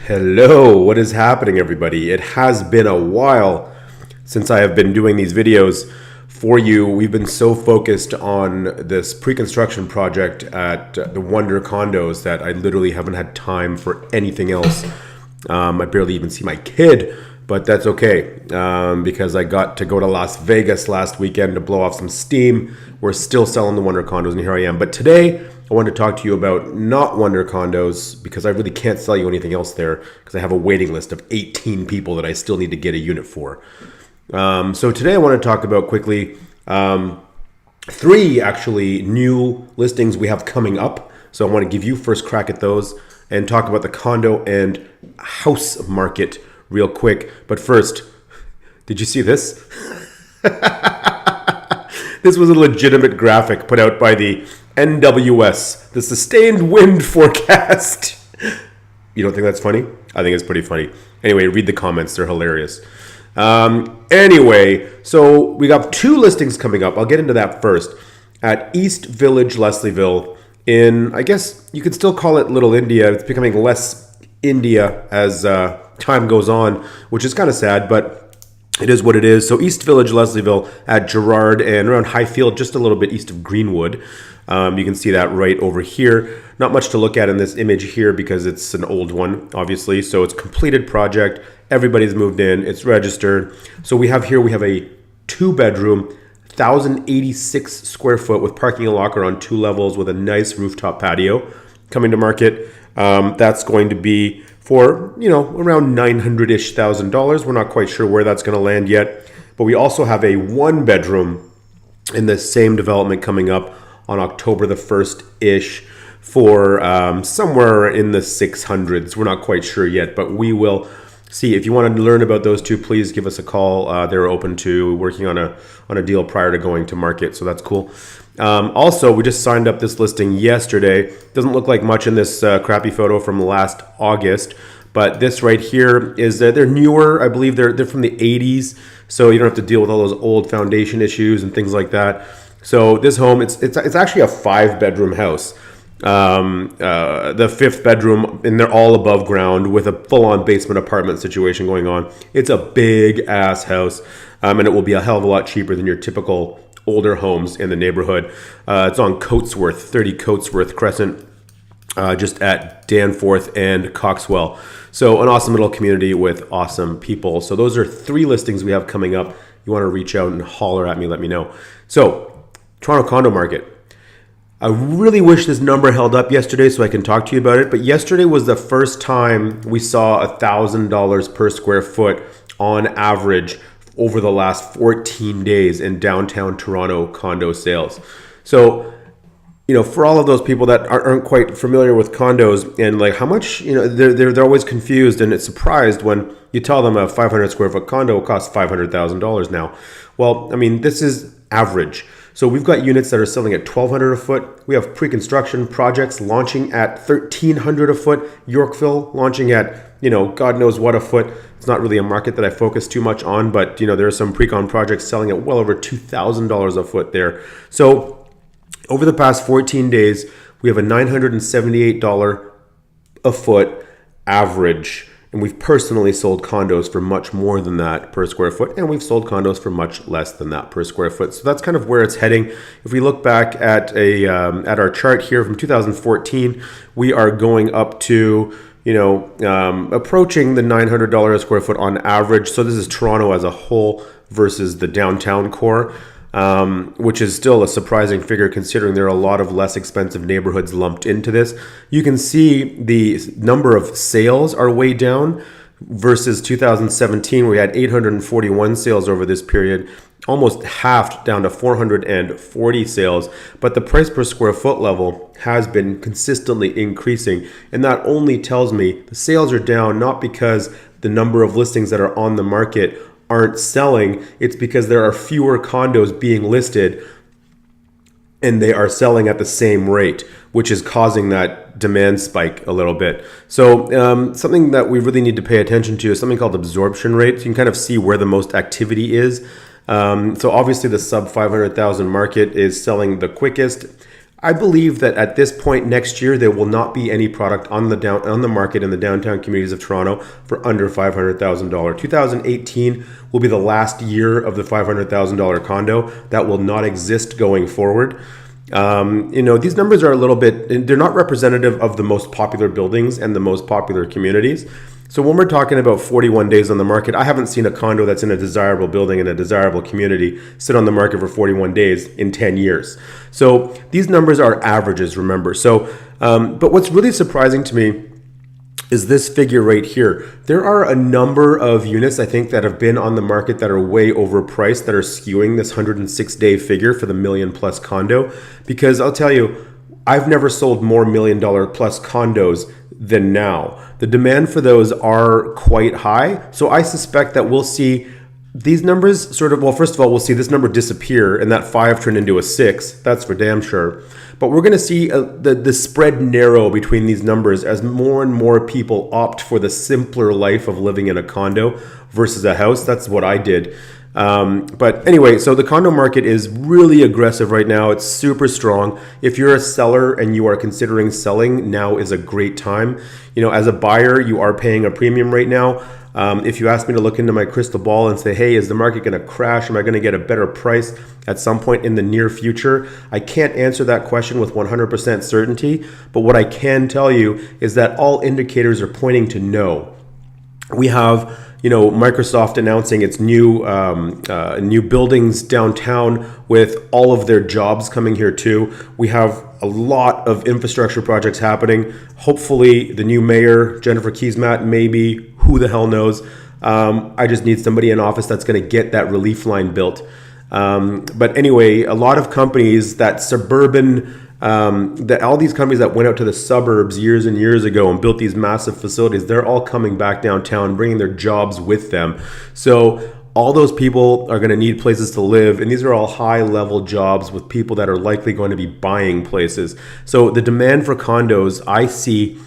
Hello, what is happening, everybody? It has been a while since I have been doing these videos for you. We've been so focused on this pre-construction project at the Wonder Condos that I literally haven't had time for anything else. I barely even see my kid, but that's okay because I got to go to Las Vegas last weekend to blow off some steam. We're still selling the Wonder Condos, and here I am. But today, I want to talk to you about not Wonder Condos because I really can't sell you anything else there because I have a waiting list of 18 people that I still need to get a unit for. So today I want to talk about quickly three actually new listings we have coming up. So I want to give you first crack at those and talk about the condo and house market real quick. But first, did you see this? This was a legitimate graphic put out by the NWS, the Sustained Wind Forecast. You don't think that's funny? I think it's pretty funny. Anyway, read the comments. They're hilarious. Anyway, so we got two listings coming up. I'll get into that first. At East Village, Leslieville, in, I guess you could still call it Little India. It's becoming less India as time goes on, which is kind of sad, but it is what it is. So East Village, Leslieville at Gerrard and around Highfield, just a little bit east of Greenwood. You can see that right over here. Not much to look at in this image here because it's an old one, obviously. So it's a completed project. Everybody's moved in. It's registered. So we have a 2-bedroom, 1,086 square foot with parking and locker on 2 levels with a nice rooftop patio coming to market. That's going to be for, around $900-ish thousand. We're not quite sure where that's going to land yet. But we also have a 1-bedroom in the same development coming up on October the 1st-ish for somewhere in the 600s. We're not quite sure yet, but we will see. If you want to learn about those two, please give us a call. They're open to working on a deal prior to going to market, so that's cool. Also, we just signed up this listing yesterday. Doesn't look like much in this crappy photo from last August, but this right here is they're newer. I believe they're from the 80s, so you don't have to deal with all those old foundation issues and things like that. So this home, it's actually a 5-bedroom house. The 5th bedroom, and they're all above ground with a full-on basement apartment situation going on. It's a big ass house, and it will be a hell of a lot cheaper than your typical older homes in the neighborhood. It's on Coatsworth, 30 Coatsworth Crescent, just at Danforth and Coxwell. So an awesome little community with awesome people. So those are 3 listings we have coming up. You want to reach out and holler at me, let me know. So Toronto condo market. I really wish this number held up yesterday so I can talk to you about it. But yesterday was the first time we saw $1,000 per square foot on average over the last 14 days in downtown Toronto condo sales. So, for all of those people that aren't quite familiar with condos and like how much, they're always confused and it's surprised when you tell them a 500 square foot condo costs $500,000 now. Well, this is average. So we've got units that are selling at $1,200 a foot. We have pre-construction projects launching at $1,300 a foot. Yorkville launching at, God knows what a foot. It's not really a market that I focus too much on, but, there are some pre-con projects selling at well over $2,000 a foot there. So over the past 14 days, we have a $978 a foot average. And we've personally sold condos for much more than that per square foot, and we've sold condos for much less than that per square foot. So that's kind of where it's heading. If we look back at at our chart here from 2014, we are going up to approaching the $900 a square foot on average. So this is Toronto as a whole versus the downtown core. Which is still a surprising figure considering there are a lot of less expensive neighborhoods lumped into this. You can see the number of sales are way down versus 2017. We had 841 sales over this period, almost halved down to 440 sales. But the price per square foot level has been consistently increasing. And that only tells me the sales are down not because the number of listings that are on the market aren't selling. It's because there are fewer condos being listed and they are selling at the same rate, which is causing that demand spike a little bit. So something that we really need to pay attention to is something called absorption rate. So you can kind of see where the most activity is. So obviously the sub 500,000 market is selling the quickest. I believe that at this point next year, there will not be any product on the market in the downtown communities of Toronto for under $500,000. 2018 will be the last year of the $500,000 condo. That will not exist going forward. These numbers are a little bit, they're not representative of the most popular buildings and the most popular communities. So when we're talking about 41 days on the market, I haven't seen a condo that's in a desirable building in a desirable community sit on the market for 41 days in 10 years. So these numbers are averages, remember. So, but what's really surprising to me is this figure right here. There are a number of units, I think, that have been on the market that are way overpriced, that are skewing this 106-day figure for the million-plus condo. Because I'll tell you, I've never sold more million-dollar-plus condos than now. The demand for those are quite high. So I suspect that we'll see these numbers sort of, well, first of all, we'll see this number disappear and that 5 turn into a 6. That's for damn sure. But we're going to see the spread narrow between these numbers as more and more people opt for the simpler life of living in a condo versus a house. That's what I did. But anyway, so the condo market is really aggressive right now. It's super strong. If you're a seller and you are considering selling, now is a great time. As a buyer, you are paying a premium right now. If you ask me to look into my crystal ball and say, hey, is the market going to crash? Am I going to get a better price at some point in the near future? I can't answer that question with 100% certainty. But what I can tell you is that all indicators are pointing to no. We have Microsoft announcing its new buildings downtown with all of their jobs coming here too. We have a lot of infrastructure projects happening. Hopefully the new mayor, Jennifer Keesmaat, maybe, who the hell knows. I just need somebody in office that's going to get that relief line built. But anyway, a lot of companies, that suburban, that all these companies that went out to the suburbs years and years ago and built these massive facilities, they're all coming back downtown, bringing their jobs with them. So all those people are going to need places to live, and these are all high-level jobs with people that are likely going to be buying places. So the demand for condos, I see,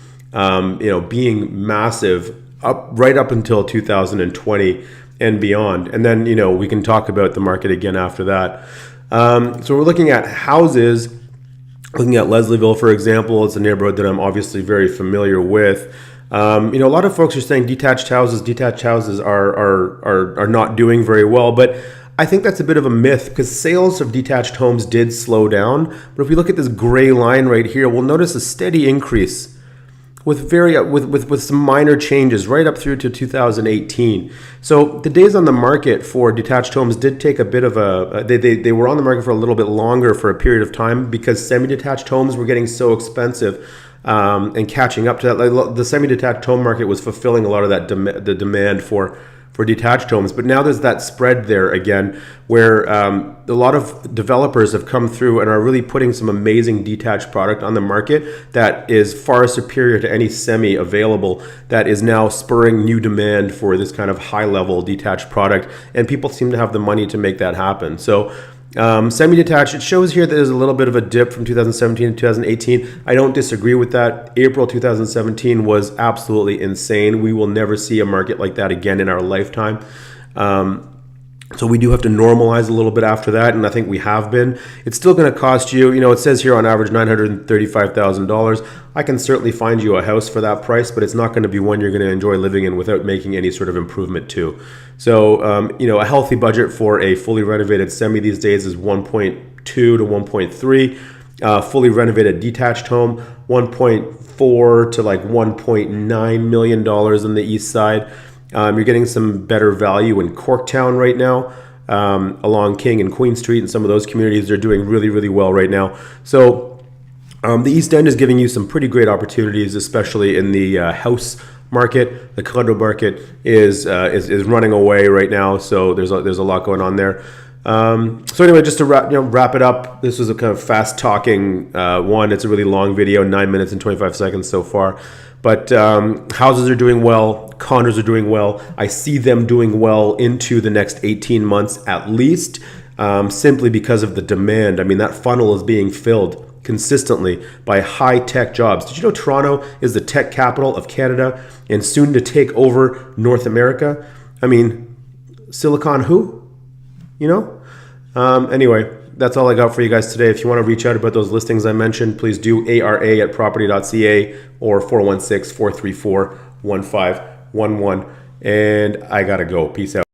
being massive right up until 2020 and beyond. And then, we can talk about the market again after that. So we're looking at houses. Looking at Leslieville, for example, it's a neighborhood that I'm obviously very familiar with. A lot of folks are saying detached houses are not doing very well, but I think that's a bit of a myth because sales of detached homes did slow down. But if we look at this gray line right here, we'll notice a steady increase with some minor changes right up through to 2018. So the days on the market for detached homes did take a bit of they were on the market for a little bit longer for a period of time because semi-detached homes were getting so expensive and catching up to that. Like, the semi-detached home market was fulfilling a lot of that the demand for detached homes. But now there's that spread there again where a lot of developers have come through and are really putting some amazing detached product on the market that is far superior to any semi available, that is now spurring new demand for this kind of high-level detached product. And people seem to have the money to make that happen. So semi-detached, it shows here that there's a little bit of a dip from 2017 to 2018. I don't disagree with that. April 2017 was absolutely insane. We will never see a market like that again in our lifetime. So we do have to normalize a little bit after that, and I think we have been. It's still going to cost you, it says here on average $935,000. I can certainly find you a house for that price, but it's not going to be one you're going to enjoy living in without making any sort of improvement to. So, a healthy budget for a fully renovated semi these days is 1.2 to 1.3. Fully renovated detached home, 1.4 to like $1.9 million on the east side. You're getting some better value in Corktown right now, along King and Queen Street, and some of those communities. They're doing really, really well right now. So the East End is giving you some pretty great opportunities, especially in the house market. The condo market is running away right now, so there's a lot going on there. So anyway, just to wrap it up, this was a kind of fast talking one. It's a really long video, 9 minutes and 25 seconds so far. But houses are doing well, condos are doing well. I see them doing well into the next 18 months at least, simply because of the demand. I mean, that funnel is being filled consistently by high-tech jobs. Did you know Toronto is the tech capital of Canada and soon to take over North America? I mean, Silicon who? Anyway, that's all I got for you guys today. If you want to reach out about those listings I mentioned, please do ara@property.ca or 416-434-1511. And I gotta go. Peace out.